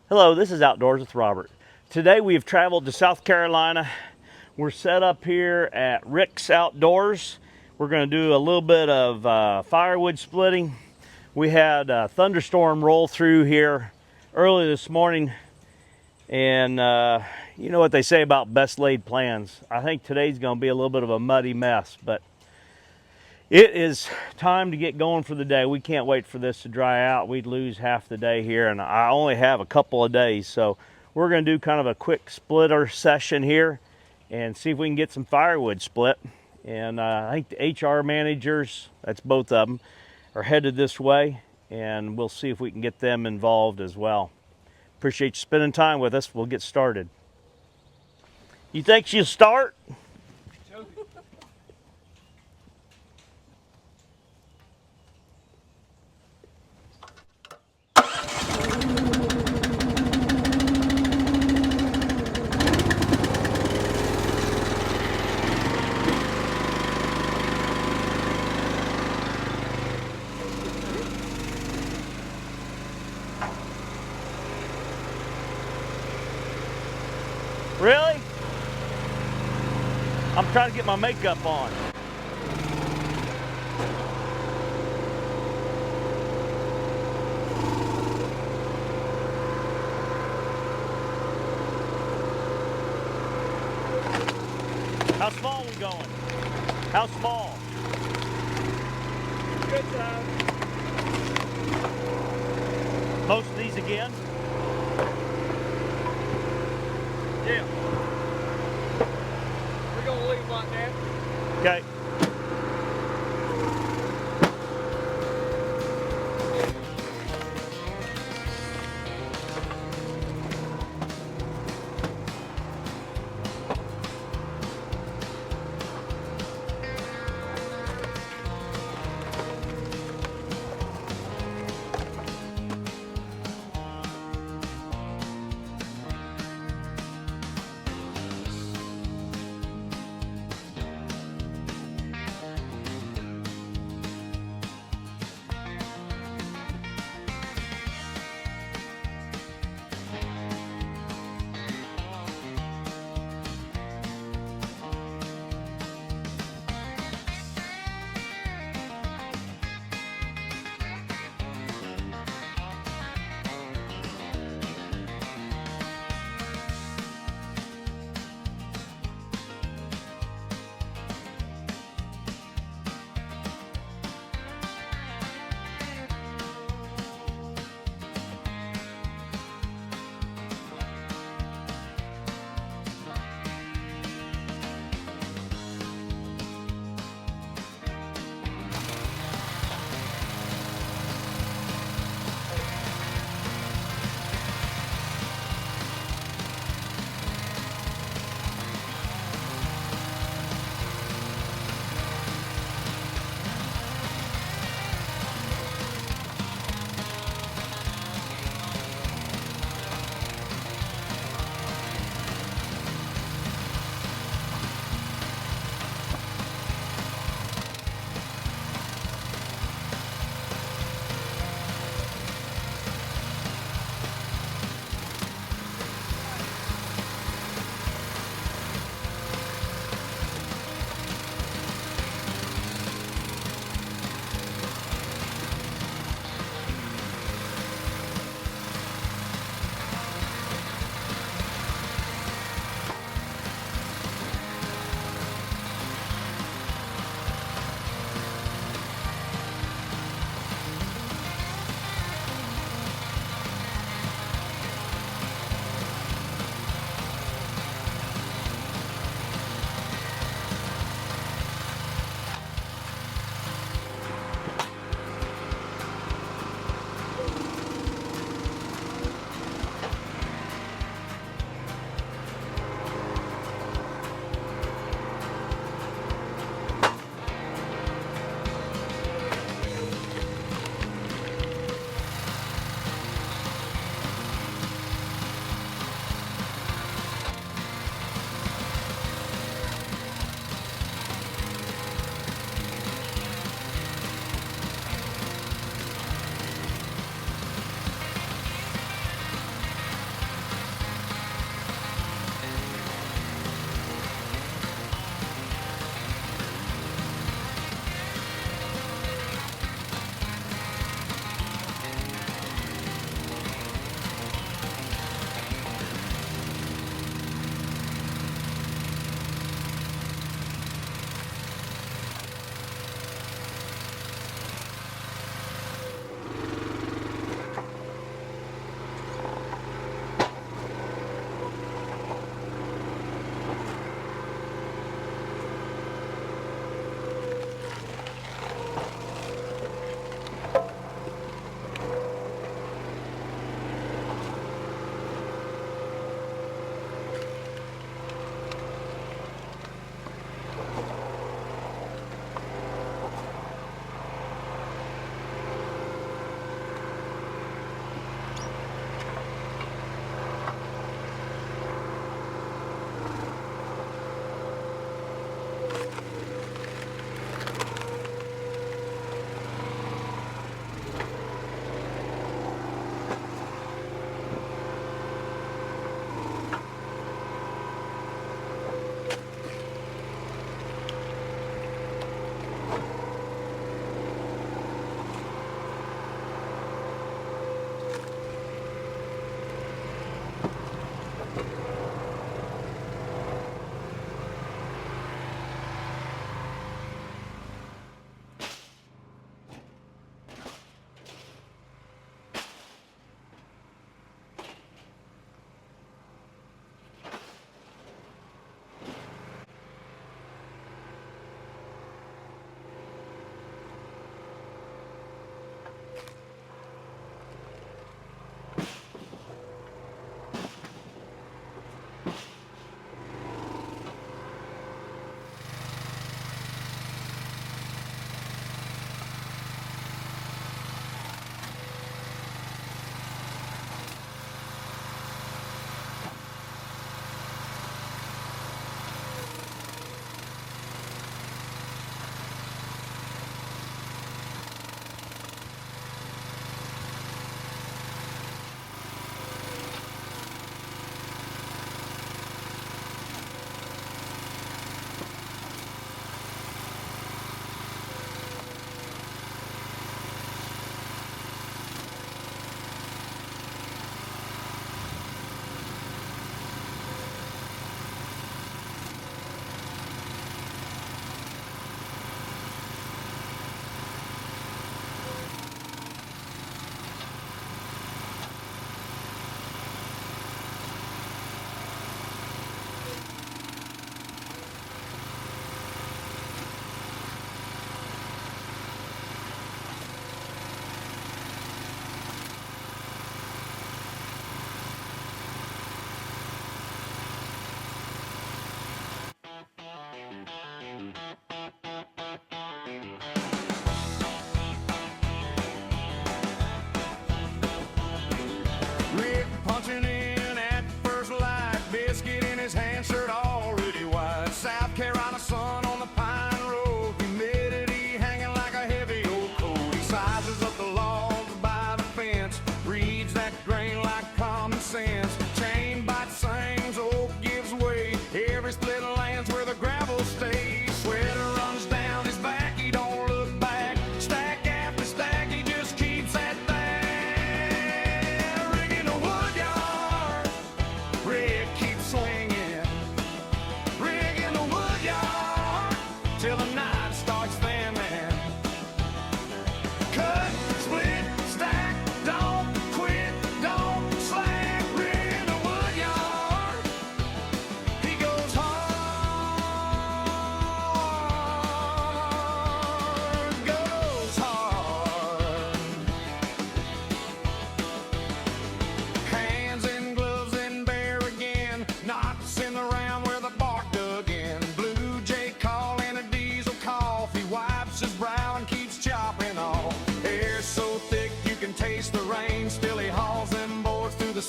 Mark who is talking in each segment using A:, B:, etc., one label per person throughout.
A: Hello, this is Outdoors with Robert. Today we have traveled to South Carolina. We're set up here at Rick's Outdoors. We're going to do a little bit of firewood splitting. We had a thunderstorm roll through here early this morning, and you know what they say about best laid plans. I think today's going to be a little bit of a muddy mess, but it is time to get going for the day. We can't wait for this to dry out. We'd lose half the day here, and I only have a couple of days, so we're going to do kind of a quick splitter session here and see if we can get some firewood split. And I think the HR managers, that's both of them, are headed this way, and we'll see if we can get them involved as well. Appreciate you spending time with us. We'll get started. You think she'll start? Really? I'm trying to get my makeup on. How small are we going? How small?
B: Good job.
A: Most of these again?
B: Yeah. We're gonna leave like that.
A: Okay.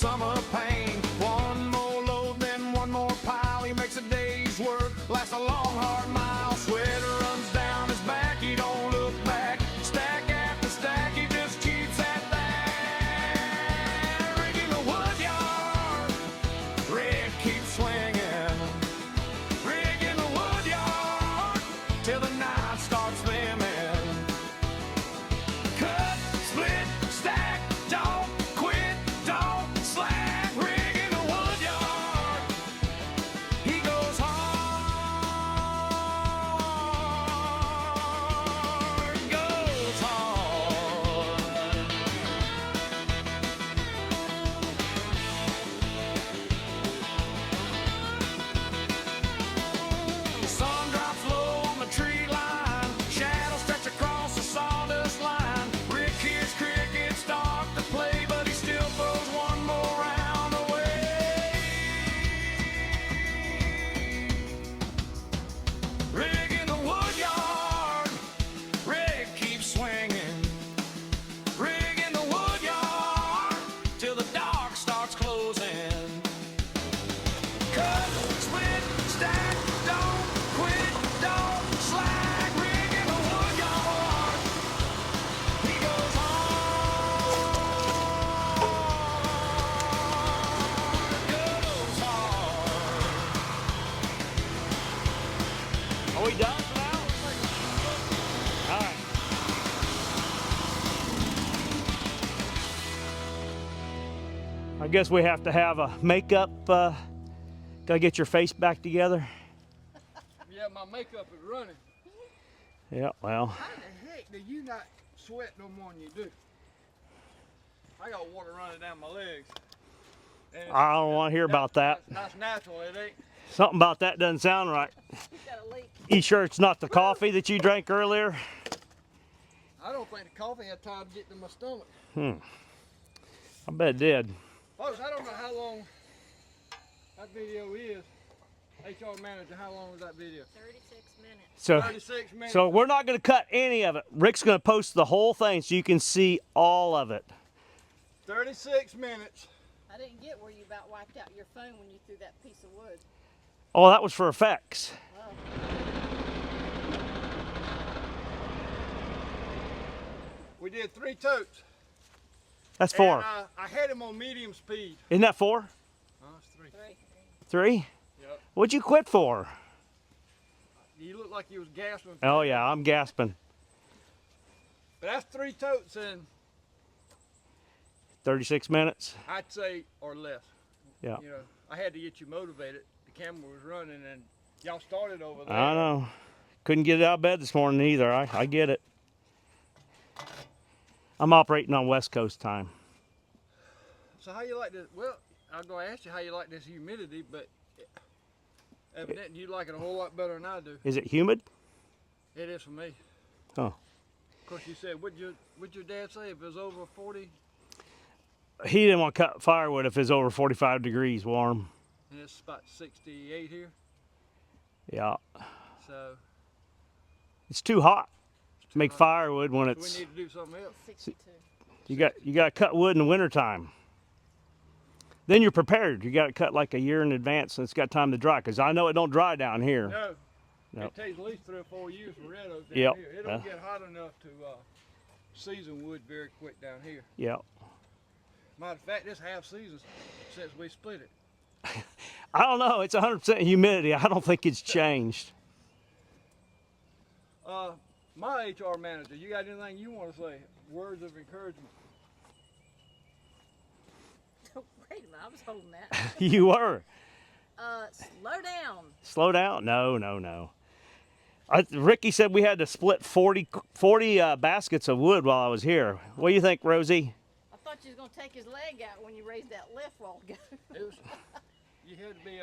C: summer pain. One more load, then one more pile. He makes a day's work last a long, hard mile. Sweat runs down his back, he don't look back. Stack after stack, he just keeps at that. Rigging the wood yard, rig keeps swinging. Rigging the wood yard till the night starts slimming. Cut, split, stack, don't quit, don't slack. Rigging the wood yard, he goes hard, goes hard. The sun drops low on the tree line, shadows stretch across the sawdust line. Rick hears crickets start to play, but he still throws one more round away. Rigging the wood yard, Rick keeps swinging. Rigging the wood yard till the dark starts closing. Cut, split, stack, don't quit, don't slack. Rigging the wood yard, he goes hard, goes hard.
A: Are we done for now? All right. I guess we have to have a makeup. Gotta get your face back together.
B: Yeah, my makeup is running.
A: Yeah, well,
B: How the heck do you not sweat no more than you do? I got water running down my legs. And it's-
A: I don't want to hear about that.
B: That's natural, it ain't.
A: Something about that doesn't sound right. You sure it's not the coffee that you drank earlier?
B: I don't think the coffee had time to get to my stomach.
A: I bet it did.
B: Folks, I don't know how long that video is. HR manager, how long was that video?
D: 36 minutes.
A: So,
B: 36 minutes.
A: so we're not going to cut any of it. Rick's going to post the whole thing so you can see all of it.
B: 36 minutes.
D: I didn't get where you about wiped out your phone when you threw that piece of wood.
A: Oh, that was for effects.
D: Oh.
B: We did 3 totes.
A: That's 4.
B: And, I had him on medium speed.
A: Isn't that 4?
B: Oh, it's 3.
A: 3?
B: Yep.
A: What'd you quit for?
B: You look like you was gasping.
A: Oh yeah, I'm gasping.
B: But that's 3 totes in,
A: 36 minutes.
B: I'd say, or less.
A: Yeah.
B: You know, I had to get you motivated. The camera was running and y'all started over there.
A: I know. Couldn't get out of bed this morning either. I get it. I'm operating on West Coast time.
B: So how you like this? Well, I'm going to ask you how you like this humidity, but evidently you like it a whole lot better than I do.
A: Is it humid?
B: It is for me.
A: Oh.
B: Of course, you said, would your dad say if it was over 40?
A: He didn't want to cut firewood if it's over 45 degrees warm.
B: And it's about 68 here.
A: Yeah.
B: So
A: It's too hot to make
B: hot.
A: firewood when
B: we
A: it's
B: need to do something else.
D: 62.
A: you got to cut wood in the wintertime. Then you're prepared. You got to cut like a year in advance so it's got time to dry, because I know it don't dry down here.
B: No.
A: Nope.
B: It takes at least 3 or 4 years for red oak down
A: Yep.
B: here. It don't get hot enough to season wood very quick down here.
A: Yeah.
B: Matter of fact, this half season since we split it.
A: I don't know. It's 100% humidity. I don't think it's changed.
B: My HR manager, you got anything you want to say? Words of encouragement.
D: Wait a minute, I was holding that.
A: You were.
D: Slow down.
A: Slow down. No. Ricky said we had to split 40 baskets of wood while I was here. What do you think, Rosie?
D: I thought you was going to take his leg out when you raised that lift while ago.
B: It was, you had to be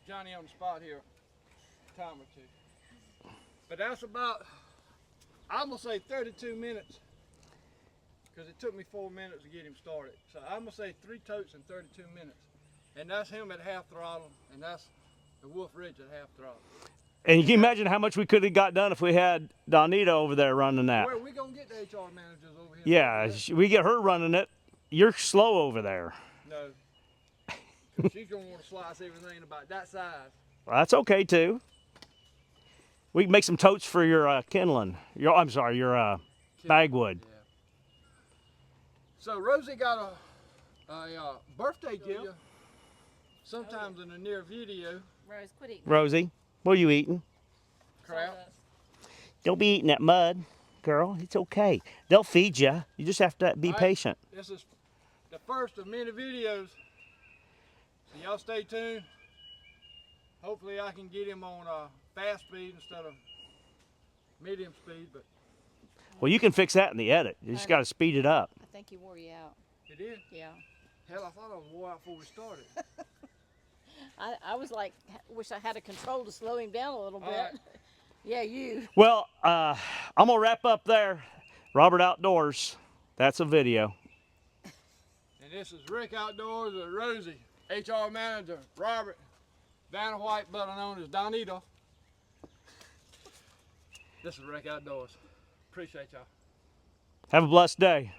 B: Johnny on the spot here a time or two. But that's about, I'm going to say 32 minutes, because it took me 4 minutes to get him started. So I'm going to say 3 totes in 32 minutes. And that's him at half throttle, and that's the Wolfe Ridge at half throttle.
A: And you can imagine how much we could have got done if we had Donita over there running that.
B: Where are we going to get the HR managers over here?
A: Yeah, we get her running it. You're slow over there.
B: know. 'Cause she's gonna want to slice everything about that size.
A: Well, that's okay too. We can make some totes for your kindling. I'm sorry, your bagwood.
B: Yeah. So Rosie got a birthday gift. Sometimes in a near video.
D: Rose, quit eating.
A: Rosie, what are you eating?
B: Crap.
D: Sawdust.
A: Don't be eating that mud, girl. It's okay. They'll feed you. You just have to be
B: All right.
A: patient.
B: This is the first of many videos. So y'all stay tuned. Hopefully I can get him on fast speed instead of medium speed, but
A: Well, you can fix that in the edit. You just got to speed it up.
D: I think he wore you out.
B: it is.
D: Yeah.
B: Hell, I thought I was wore out before we started.
D: I was like, wish I had a control to slow him down a little bit.
B: right.
D: Yeah, you.
A: Well, I'm going to wrap up there. Robert Outdoors. That's a video.
B: And this is Rick Outdoors with Rosie, HR Manager, Robert, Vanna White, better known as Donita. This is Rick Outdoors. Appreciate y'all.
A: Have a blessed day.